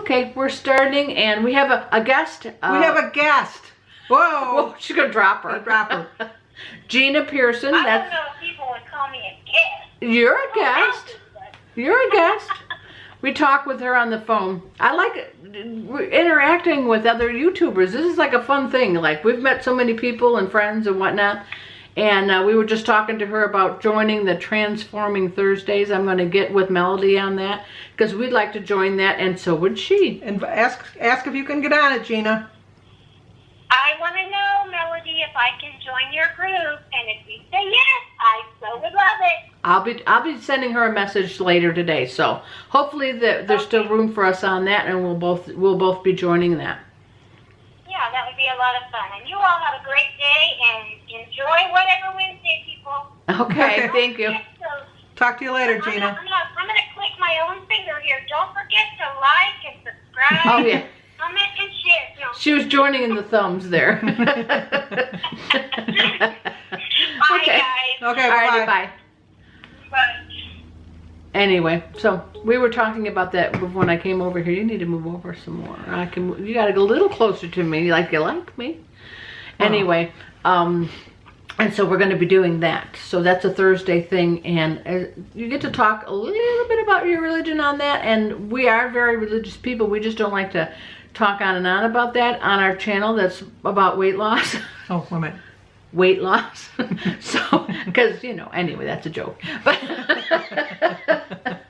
Okay, we're starting, and we have a guest. We have a guest. Whoa. Whoa, she's gonna drop her. Gina Pearson. I don't know if people would call me a guest. You're a guest. You're a guest. We talk with her on the phone. I like interacting with other YouTubers. This is like a fun thing. Like, we've met so many people and friends and whatnot. And we were just talking to her about joining the Transforming Thursdays. I'm going to get with Melody on that because we'd like to join that, and so would she. And ask if you can get on it, Gina. I want to know, Melody, if I can join your group, and if you say yes, I so would love it. I'll be sending her a message later today. So hopefully there's still room for us on that, and we'll both be joining that. Yeah, that would be a lot of fun. And you all have a great day, and enjoy whatever Wednesday, people. Okay, thank you. Talk to you later, Gina. I'm going to click my own finger here. Don't forget to like and subscribe. Oh, yeah. Comment and share. No. She was joining in the thumbs there. Bye, Okay. guys. Okay, Alrighty, bye. bye. Bye. Anyway, so we were talking about that when I came over here. You need to move over some more. You got to go a little closer to me, like you like me. Anyway, and so we're going to be doing that. So that's a Thursday thing, and you get to talk a little bit about your religion on that. And we are very religious people. We just don't like to talk on and on about that on our channel. That's about weight loss. Oh, wait a minute. Weight loss. So, because, anyway, that's a joke. But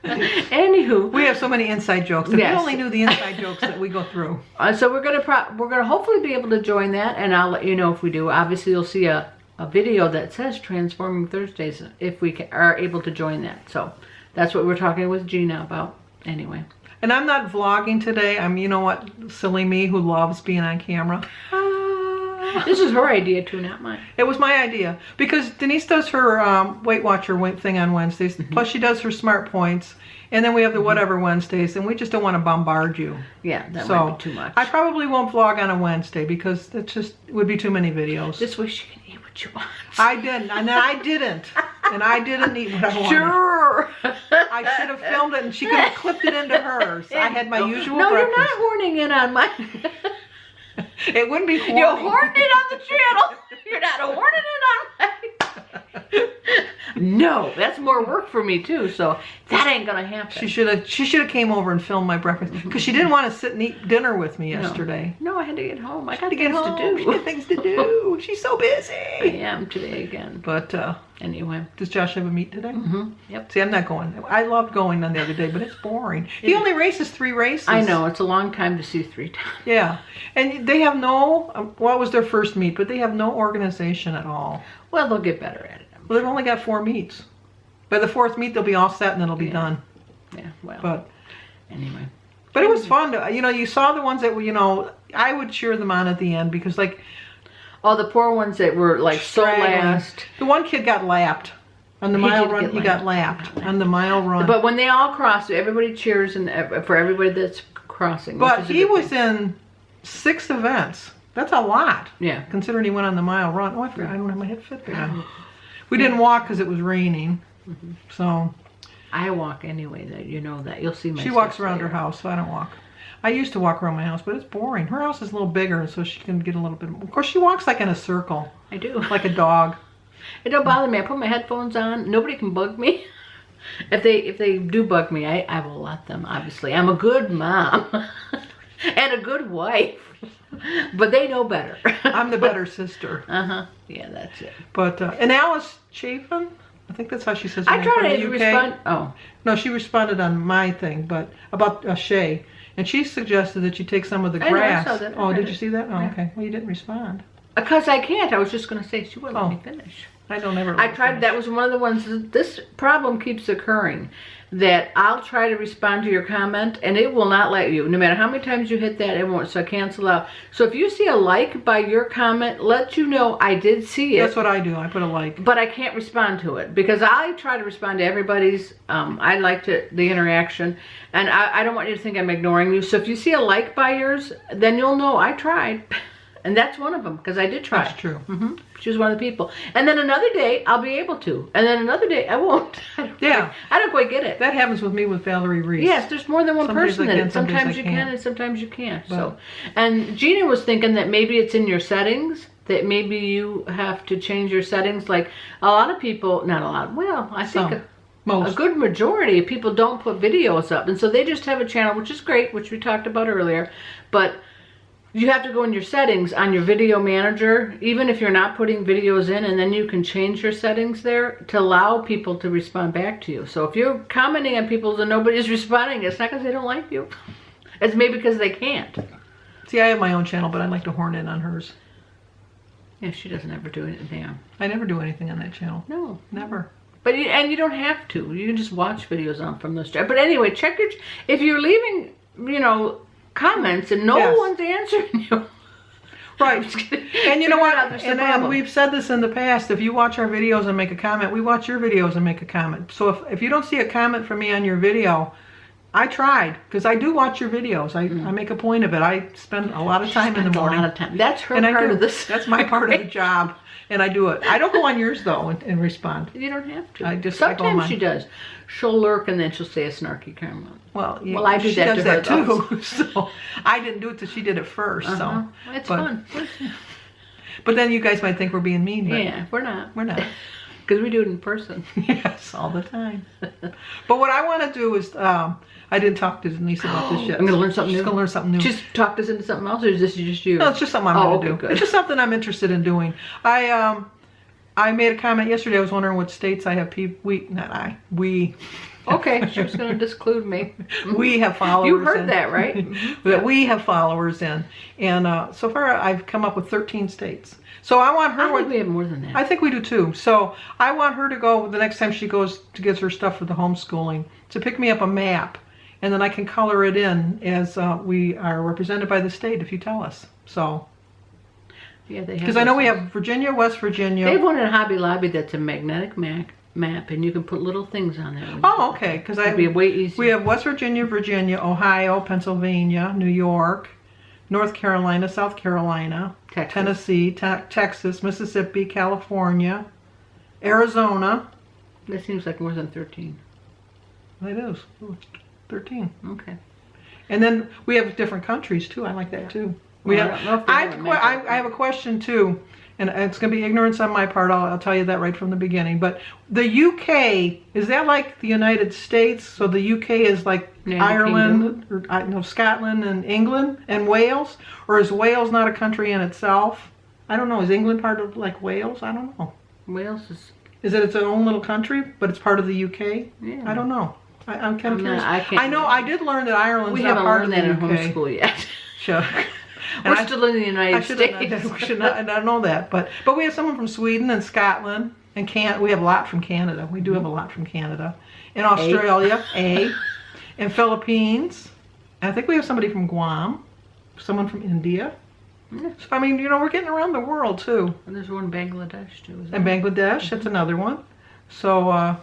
anywho, We have so many inside jokes. If Yes. you only knew the inside jokes that we go through. so we're gonna hopefully be able to join that, and I'll let you know if we do. Obviously, you'll see a video that says Transforming Thursdays if we are able to join that. So that's what we're talking with Gina about. Anyway. And I'm not vlogging today. You know what, silly me who loves being on camera. This is her idea too, not mine. It was my idea because Denise does her Weight Watcher thing on Wednesdays. Plus she does her Smart Points. And then we have the Whatever Wednesdays, and we just don't want to bombard you. Yeah, that might be too much. I probably won't vlog on a Wednesday because it would be too many videos. This way she can eat what she wants. I didn't, and I didn't. And I didn't eat what I wanted. Sure. I should have filmed it, and she could have clipped it into hers. I had my usual No, breakfast. you're not horning in on mine. It wouldn't be horny. You're horning it on the channel. You're not horning it on mine. No, that's more work for me too. So that ain't gonna happen. She should have came over and filmed my breakfast because she didn't want to sit and eat dinner with me yesterday. No, I had to get home. I got To get things home, to she do. had things to do. She's so busy. I am today again. But Anyway. does Josh have a meet today? Mm-hmm. Yep. See, I'm not going. I loved going on the other day, but it's boring. He only races 3 races. I know, it's a long time to see 3 times. Yeah, and they have no. Well, it was their first meet, but they have no organization at all. Well, they'll get better at it. Well, they've only got 4 meets. By the 4th meet, they'll be all set and then it'll be done. Yeah, well. But anyway. it was fun. You saw the ones that were, I would cheer them on at the end because, like, all the poor ones that were like so last. The one kid got lapped on the mile run. He got lapped on the mile run. But when they all cross, everybody cheers and for everybody that's crossing. But he was in 6 events. That's a lot. Yeah. Considering he went on the mile run. Oh, I forgot. I don't have my head fit there. We didn't walk because it was raining. So. I walk anyway. That you know that you'll see my. She walks around her house, so I don't walk. I used to walk around my house, but it's boring. Her house is a little bigger, so she can get a little bit. Of course, she walks like in a circle. I do. Like a dog. It don't bother me. I put my headphones on. Nobody can bug me. If they do bug me, I will let them. Obviously, I'm a good mom and a good wife. But they know better. I'm the better sister. Yeah, that's it. But and Alice Chafin, I think that's how she says her I name, tried from to the UK. respond. Oh, No, she responded on my thing, but about Shay, and she suggested that you take some of the I know, I grass. saw that. I Oh, read did it. you see that? Oh, Yeah. okay. Well, you didn't respond. because I can't. I was just gonna say she wouldn't let me finish. I don't ever. I tried. That was one of the ones. This problem keeps occurring. That I'll try to respond to your comment and it will not let you. No matter how many times you hit that, it won't. So I cancel out. So if you see a like by your comment, let you know I did see it. That's what I do. I put a like. But I can't respond to it because I try to respond to everybody's. I like the interaction, and I don't want you to think I'm ignoring you. So if you see a like by yours, then you'll know I tried. And that's one of them, because I did try. That's true. She was one of the people. And then another day, I'll be able to. And then another day, I won't. I don't quite get it. That happens with me with Valerie Reese. Yes, there's more than one Some days person I in can, it. some days Sometimes I you can't. can and sometimes you can't. So, and Gina was thinking that maybe it's in your settings, that maybe you have to change your settings. Like a lot of people, not a lot, well, I think a Most. good majority of people don't put videos up. And so they just have a channel, which is great, which we talked about earlier. But you have to go in your settings on your video manager, even if you're not putting videos in, and then you can change your settings there to allow people to respond back to you. So if you're commenting on people and nobody's responding, it's not because they don't like you. It's maybe because they can't. See, I have my own channel, but I like to horn in on hers. Yeah, she doesn't ever do anything on. I never do anything on that channel. No. Never. But you don't have to. You can just watch videos on from those. But anyway, check your, if you're leaving, comments and no Yes. one's answering you. Right. And you know Figure what? out there's a And problem. we've said this in the past. If you watch our videos and make a comment, we watch your videos and make a comment. So if you don't see a comment from me on your video, I tried, because I do watch your videos. I make a point of it. I spend a lot of time in the morning. A lot of time. That's her And I part do. of this. That's my part of the job. And I do it. I don't go on yours, though, and respond. You don't have to. I go Sometimes on. she does. She'll lurk and then she'll say a snarky comment. Well, Well, I do she that does to her, that too. So I didn't do it till she did it 1st. Uh-huh. So It's but- fun. But then you guys might think we're being mean. But Yeah, we're not. we're not. Because we do it in person. Yes, all the time. But what I want to do is, I didn't talk to Denise about this yet. I'm going to learn something She's new. going to learn something new. Just talk us into something else, or is this just you? No, it's just something I'm Oh, going to okay, do. good. It's just something I'm interested in doing. I made a comment yesterday. I was wondering what states I have people. We Okay, she was going to disclude me. we have followers. You heard in- that, right? that we have followers in, and so far I've come up with 13 states. So I want her. I think we have more than that. I think we do too. So I want her to go the next time she goes to get her stuff for the homeschooling to pick me up a map, and then I can color it in as we are represented by the state if you tell us. So Yeah, they have. because I know those we things. have Virginia, West Virginia. They have one in Hobby Lobby that's a magnetic map, and you can put little things on there. Oh, okay. Because It'd be way easier. we have West Virginia, Virginia, Ohio, Pennsylvania, New York, North Carolina, South Carolina, Texas. Tennessee, Texas, Mississippi, California, Arizona. That seems like more than 13. It is. Ooh, it's 13. Okay. And then we have different countries too. I like that too. We Well, have. I don't know if they have a map like I have a question too, and it's going to be ignorance on my part. I'll tell you that right from the beginning. But the UK, is that like the United States? So the UK is like United Ireland, or Scotland and England and Wales, or is Wales not a country in itself? I don't know. Is England part of like Wales? I don't know. Wales is. Is it its own little country, but it's part of the UK? Yeah. I don't know. I'm kind of I'm curious. not- I can't- I know. I did learn that Ireland's We not haven't part of learned the that in UK. homeschool yet. Sure. And We're I- still in the I United should States. we should not. I don't know that, but we have someone from Sweden and Scotland and we have a lot from Canada. We do have a lot from Canada, and Australia, and Philippines. And I think we have somebody from Guam, someone from India. Yeah. So I mean, we're getting around the world too. And there's one in Bangladesh too. Isn't And there? Bangladesh, that's another one. So,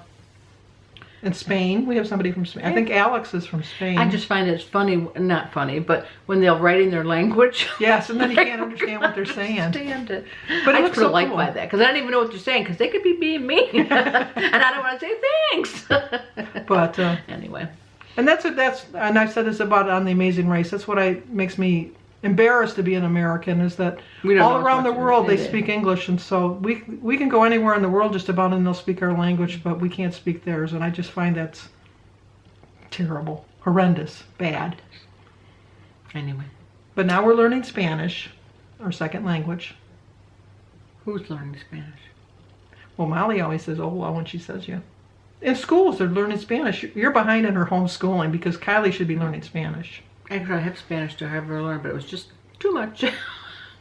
in Spain, we have somebody from Spain. I think Alex is from Spain. I just find it's funny, not funny, but when they'll write in their language. Yes, and then you can't understand what they're saying. Understand it. But it I looks feel so like cool. by that because I don't even know what they're saying because they could be being mean, and I don't want to say thanks. But anyway, and and I've said this about on The Amazing Race. That's what makes me embarrassed to be an American, is that We don't all know as around the much as world they they do. speak English, and so we can go anywhere in the world just about and they'll speak our language, but we can't speak theirs, and I just find that's terrible, horrendous, bad. anyway, But now we're learning Spanish, our second language. who's learning Spanish? Well, Molly always says, "Oh, well," when she says you. In schools, they're learning Spanish. You're behind in her homeschooling because Kylie should be learning Spanish. Actually, I have Spanish to ever learn, but it was just too much.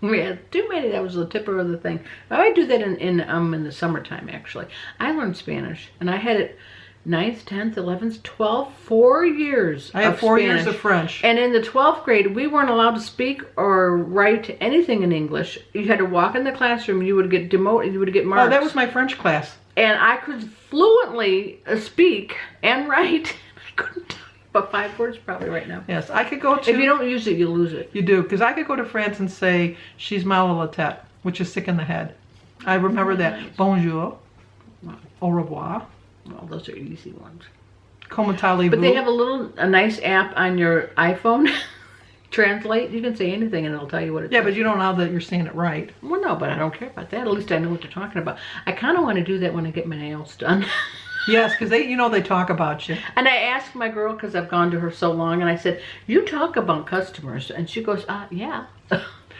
We had too many. That was the tipper of the thing. I might do that in the summertime. Actually, I learned Spanish, and I had it 9th, 10th, 11th, 12th, 4 years. I have of 4 years Spanish. of French. And in the 12th grade, we weren't allowed to speak or write anything in English. You had to walk in the classroom. You would get demoted. You would get marks. Oh, that was my French class. And I could fluently speak and write. I couldn't But 5 words probably right now. Yes, I could go to... If you don't use it, you lose it. You do, because I could go to France and say, she's mal à la tête, which is sick in the head. I remember that. Bonjour. Au revoir. Well, those are easy ones. Comment allez-vous? But they have a nice app on your iPhone. Translate. You can say anything and it'll tell you what it Yeah, says. but you don't know that you're saying it right. Well, no, but I don't care about that. At least I know what they're talking about. I kind of want to do that when I get my nails done. Yes, because they talk about you. And I asked my girl, because I've gone to her so long, and I said, you talk about customers. And she goes, yeah.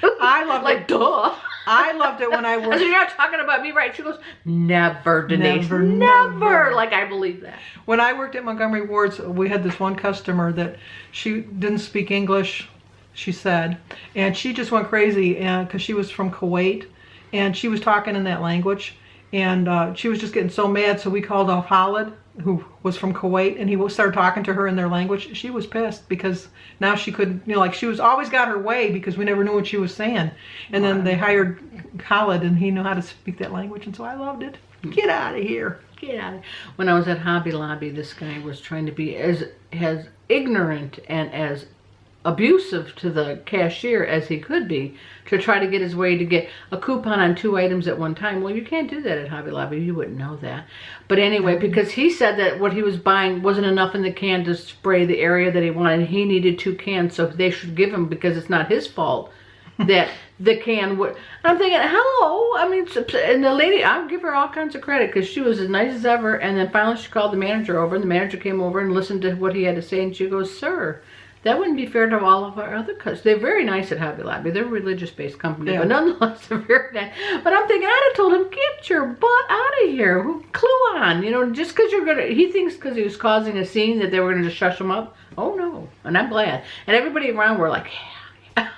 I love Like, it. duh. I loved it when I I said, worked. you're not talking about me, right? She goes, never, Denise. Never, Never. never. Like, I believe that. When I worked at Montgomery Wards, we had this one customer that she didn't speak English, she said, and she just went crazy because she was from Kuwait, and she was talking in that language, and she was just getting so mad, so we called off Khalid, who was from Kuwait, and he started talking to her in their language. She was pissed because now she couldn't, like she was always got her way because we never knew what she was saying. And then they hired Khalid, and he knew how to speak that language, and so I loved it. Get out of here. Get out of here. When I was at Hobby Lobby, this guy was trying to be as ignorant and as abusive to the cashier as he could be to try to get his way to get a coupon on 2 items at one time. Well, you can't do that at Hobby Lobby. You wouldn't know that. But anyway, because he said that what he was buying wasn't enough in the can to spray the area that he wanted. He needed 2 cans, so they should give him, because it's not his fault that the can would. I'm thinking, hello. I mean, and the lady, I'll give her all kinds of credit because she was as nice as ever. And then finally she called the manager over, and the manager came over and listened to what he had to say, and she goes, sir, that wouldn't be fair to all of our other customers. They're very nice at Hobby Lobby. They're a religious-based company, but nonetheless, they're very nice. But I'm thinking, I'd have told him, get your butt out of here. Clue on. Just because you're going to... He thinks because he was causing a scene that they were going to just shush him up. Oh, no. And I'm glad. And everybody around were like, yeah.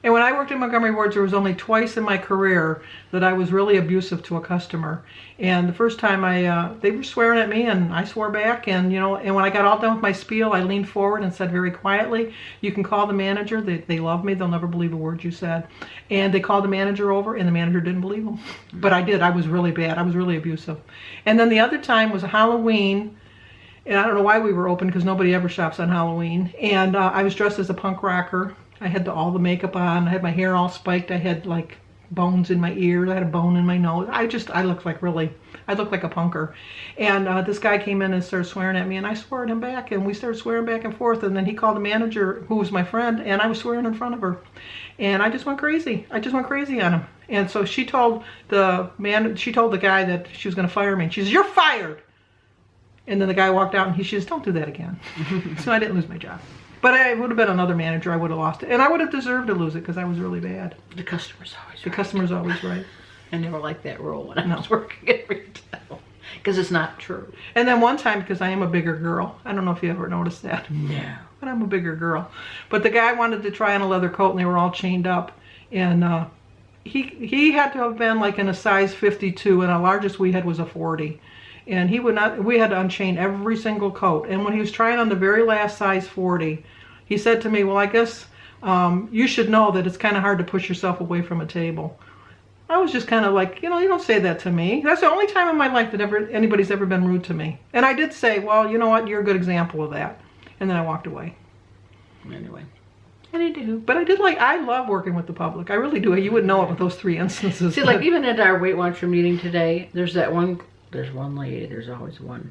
And when I worked at Montgomery Wards, there was only twice in my career that I was really abusive to a customer. And the first time they were swearing at me, and I swore back. And and when I got all done with my spiel, I leaned forward and said very quietly, "You can call the manager. They love me. They'll never believe a word you said." And they called the manager over, and the manager didn't believe them. But I did. I was really bad. I was really abusive. And then the other time was Halloween. And I don't know why we were open because nobody ever shops on Halloween. And I was dressed as a punk rocker. I had all the makeup on. I had my hair all spiked. I had like bones in my ears. I had a bone in my nose. I looked like a punker. And this guy came in and started swearing at me, and I swore at him back, and we started swearing back and forth. And then he called the manager, who was my friend, and I was swearing in front of her. And I just went crazy. I just went crazy on him. And so she told the guy that she was going to fire me. And she says, "You're fired." And then the guy walked out, and she says, "Don't do that again." So I didn't lose my job. But I would have been another manager. I would have lost it. And I would have deserved to lose it because I was really bad. The customer's always The right. customer's always right. I never liked that role when I was working at retail. Because it's not true. And then one time, because I am a bigger girl. I don't know if you ever noticed that. No. But I'm a bigger girl. But the guy wanted to try on a leather coat, and they were all chained up. And he had to have been like in a size 52, and the largest we had was a 40. And we had to unchain every single coat. And when he was trying on the very last size 40, he said to me, "Well, I guess you should know that it's kind of hard to push yourself away from a table." I was just kind of like, you don't say that to me. That's the only time in my life that anybody's ever been rude to me. And I did say, "Well, you know what, you're a good example of that." And then I walked away. Anyway. But I love working with the public. I really do. You wouldn't know it with those 3 instances. See, like even at our Weight Watcher meeting today, there's one lady, there's always one.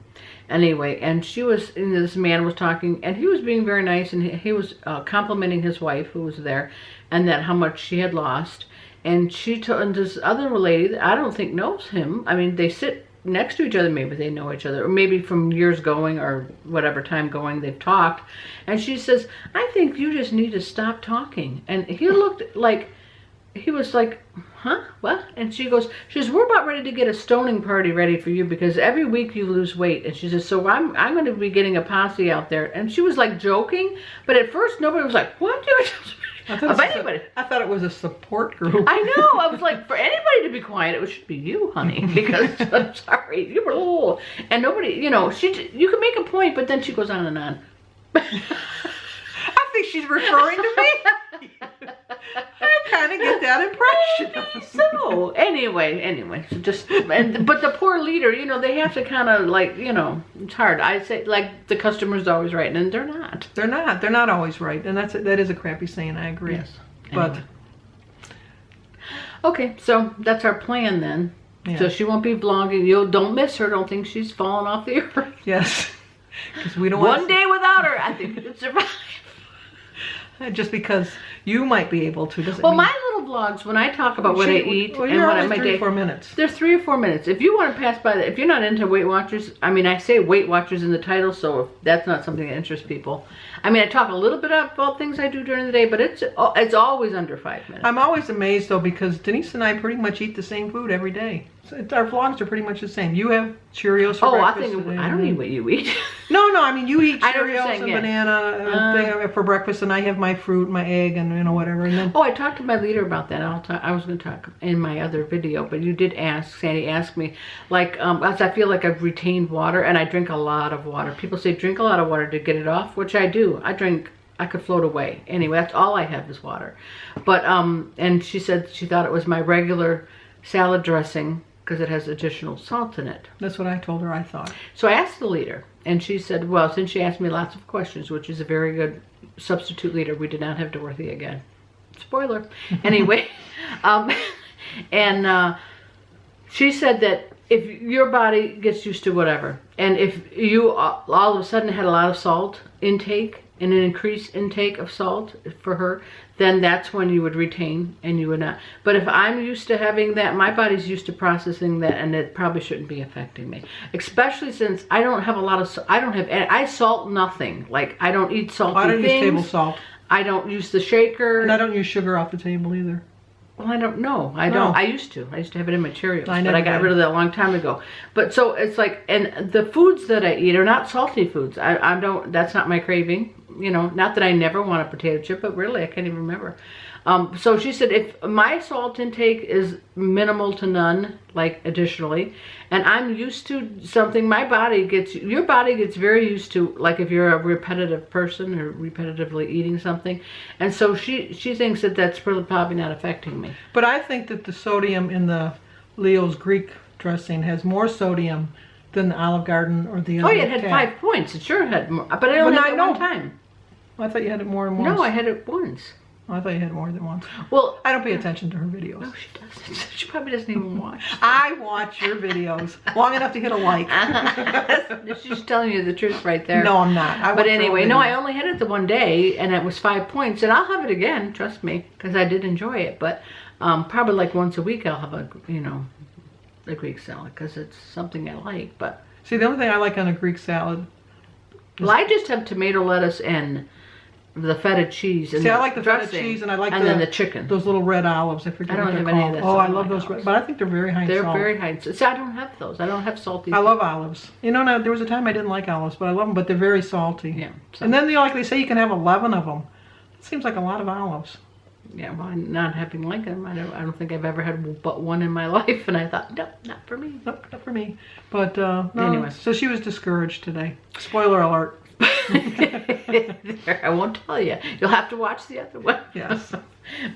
Anyway, and this man was talking, and he was being very nice, and he was complimenting his wife who was there, and that how much she had lost. And she told this other lady that I don't think knows him. I mean, they sit next to each other, maybe they know each other, or maybe from years going or whatever time going they've talked. And she says, "I think you just need to stop talking." And he looked like, he was like, "Huh? What?" And she says, "We're about ready to get a stoning party ready for you because every week you lose weight." And she says, "So I'm going to be getting a posse out there." And she was like joking, but at first nobody was like, "What?" I thought it was a support group. I know. I was like, for anybody to be quiet, it should be you, honey, because I'm sorry, you were old. And nobody, you can make a point, but then she goes on and on. I think she's referring to me. I kind of get that impression. So anyway, so but the poor leader, you know, they have to kind of like, you know, it's hard. I say like the customer's always right, and they're not. They're not always right, and that is a crappy saying. I agree. Yes. But Anyway. Okay, so that's our plan then. Yeah. So she won't be vlogging. You don't miss her. Don't think she's fallen off the earth. yes, because we don't One want day without her, I think we could survive. just because you might be able to doesn't Well, mean my little vlogs, when I talk about what I eat well, and you're what I always my 3 day, or 4 minutes. they're 3 or 4 minutes. If you want to pass by that, if you're not into Weight Watchers, I mean, I say Weight Watchers in the title, so if that's not something that interests people. I mean, I talk a little bit about things I do during the day, but it's always under 5 minutes. I'm always amazed though because Denise and I pretty much eat the same food every day. So our vlogs are pretty much the same. You have Cheerios for breakfast. I don't eat what you eat. No, I mean you eat I know what you're Cheerios saying, and yeah. banana thing for breakfast, and I have my fruit, my egg, and you know whatever. And then Oh, I talked to my leader about that. I was going to talk in my other video, but you did ask. Sandy asked me, like, as I feel like I've retained water, and I drink a lot of water. People say drink a lot of water to get it off, which I do. I could float away. Anyway, that's all I have is water. But and she said she thought it was my regular salad dressing because it has additional salt in it. that's what I told her. I thought. So I asked the leader, and she said, well, since she asked me lots of questions, which is a very good substitute leader, we did not have Dorothy again. Spoiler. Anyway, she said that if your body gets used to whatever, and if you all of a sudden had a lot of salt intake and an increased intake of salt for her, then that's when you would retain and you would not. But if I'm used to having that, my body's used to processing that, and it probably shouldn't be affecting me. Especially since I don't have a lot of, I salt nothing. Like I don't eat salty I don't things. use table salt, I don't use the shaker. and I don't use sugar off the table either. Well, I don't know. I No. don't. I used to have it in my Cheerios, I but never I got did. rid of that a long time ago. But so it's like, and the foods that I eat are not salty foods. I don't. That's not my craving. You know, not that I never want a potato chip, but really, I can't even remember. So she said if my salt intake is minimal to none, like additionally, and I'm used to something, your body gets very used to, like if you're a repetitive person or repetitively eating something. And so she thinks that that's probably not affecting me. But I think that the sodium in the Leo's Greek dressing has more sodium than the Olive Garden or the other. Oh yeah, it had 5 points. It sure had more, but I only But had it I one know. time. I thought you had it more than once. No, I had it once. Oh, I thought you had more than once. Well, I don't pay attention to her videos. no, she doesn't. She probably doesn't even watch. I watch your videos long enough to hit a like. She's telling you the truth right there. No, I'm not. I But watch her anyway, own no, I videos. only had it the one day, and it was 5 points, and I'll have it again. Trust me, because I did enjoy it. But probably like once a week, I'll have a Greek salad because it's something I like. But See, the only thing I like on a Greek salad. well, I just have tomato, lettuce, and the feta cheese. And See, I like the feta dressing, cheese, and I like then the chicken. those little red olives. I forget I don't what they're have any of called. that Oh, stuff I on love my those olives. red, but I think they're very high in They're salt. very high. So I don't have those. I don't have salty. I love olives. You know, now there was a time I didn't like olives, but I love them. But they're very salty. Yeah. So, And then like they say, you can have 11 of them. It seems like a lot of olives. yeah. Well, not having like them, I don't think I've ever had but one in my life, and I thought, no, not for me. Nope, not for me. But no, Anyway. so she was discouraged today. Spoiler alert. There, I won't tell you. You'll have to watch the other one. Yes.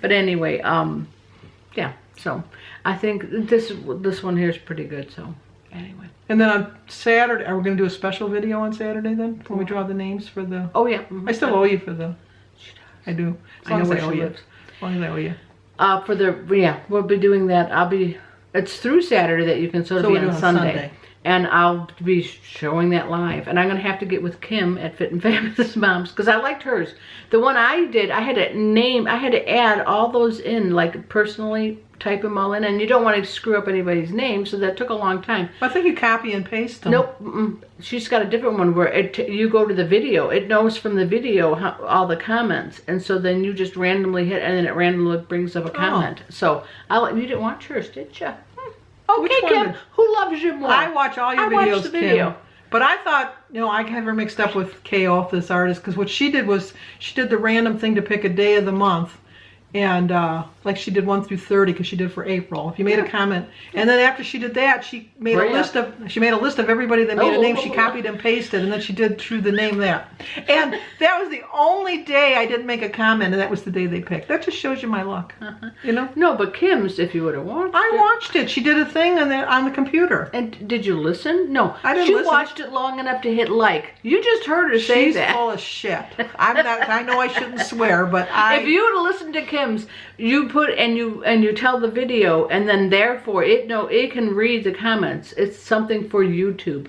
But anyway, yeah. So I think this one here is pretty good. So anyway. And then on Saturday, are we going to do a special video on Saturday then? When we draw the names for the... Oh yeah. I still owe you for the... She does. I do. As I long know as where I owe she you. lives. As long as I owe you. For the we'll be doing that. It's through Saturday that you can sort of So be we're doing on on Sunday. Sunday. And I'll be showing that live. And I'm going to have to get with Kim at Fit and Fabulous Moms because I liked hers. The one I did, I had to add all those in, like personally type them all in. And you don't want to screw up anybody's name, so that took a long time. I think you copy and paste them. Nope. She's got a different one where you go to the video. It knows from the video all the comments. And so then you just randomly hit, and then it randomly brings up a comment. So you didn't watch hers, did you? Which Okay, one Kim, did- who loves you more? I watch all your I videos, watched the video. Kim. But I thought, I have her mixed up with Kay Off, this artist, because what she did was she did the random thing to pick a day of the month, and like she did 1 through 30 because she did for April. If you made a comment, and then after she did that, she made Right a list up. of everybody that made a Oh, name. oh, She oh, copied and pasted, and then she did through the name there. And that was the only day I didn't make a comment, and that was the day they picked. That just shows you my luck, you know. No, but Kim's, if you would have watched I it. watched it. She did a thing on the computer. And did you listen? No. I didn't she listen. watched it long enough to hit like. You just heard her say She's that. full of shit. I'm not. I know I shouldn't swear, but If you would have listened to Kim's, you put and you tell the video, and then therefore it can read the comments. It's something for YouTube.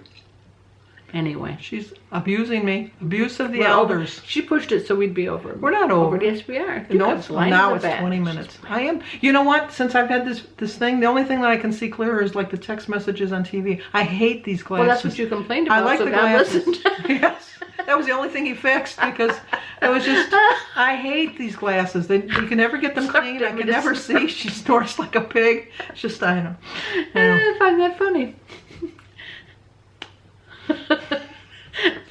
Anyway, She's abusing me. Abuse of the we're elders. over. She pushed it so we'd be over. We're not over. Yes, we are. You No, got it's, blind now in it's the back. 20 minutes. I am. You know what? Since I've had this thing, the only thing that I can see clearer is like the text messages on TV. I hate these glasses. Well, that's what you complained about. I like so the God glasses. listened. Yes, that was the only thing he fixed because it was just. I hate these glasses. You can never get them clean. I can never see. She snorts like a pig. It's just I know. I find that funny.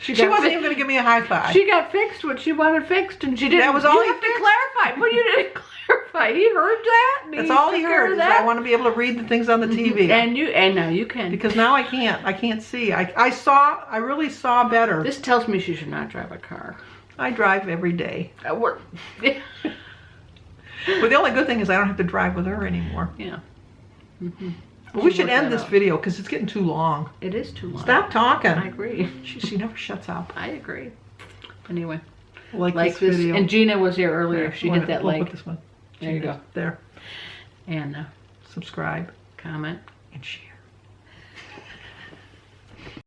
She got wasn't fi- even going to give me a high five. She got fixed what she wanted fixed, and she didn't. That was all you he have to fixed? clarify. Well, you didn't clarify. He heard that. and That's all he took care heard. of Is that. I want to be able to read the things on the TV. And now you can. Because now I can't. I can't see. I really saw better. This tells me she should not drive a car. I drive every day. We're, But the only good thing is I don't have to drive with her anymore. yeah. But we Should should work end that this out. video because it's getting too long. It is too long. Stop talking. I agree. She never shuts up. I agree. Anyway, Like this. this video. And Gina was here earlier. There, She we'll hit that we'll like. put this one. There you go. There. And Subscribe comment. and share.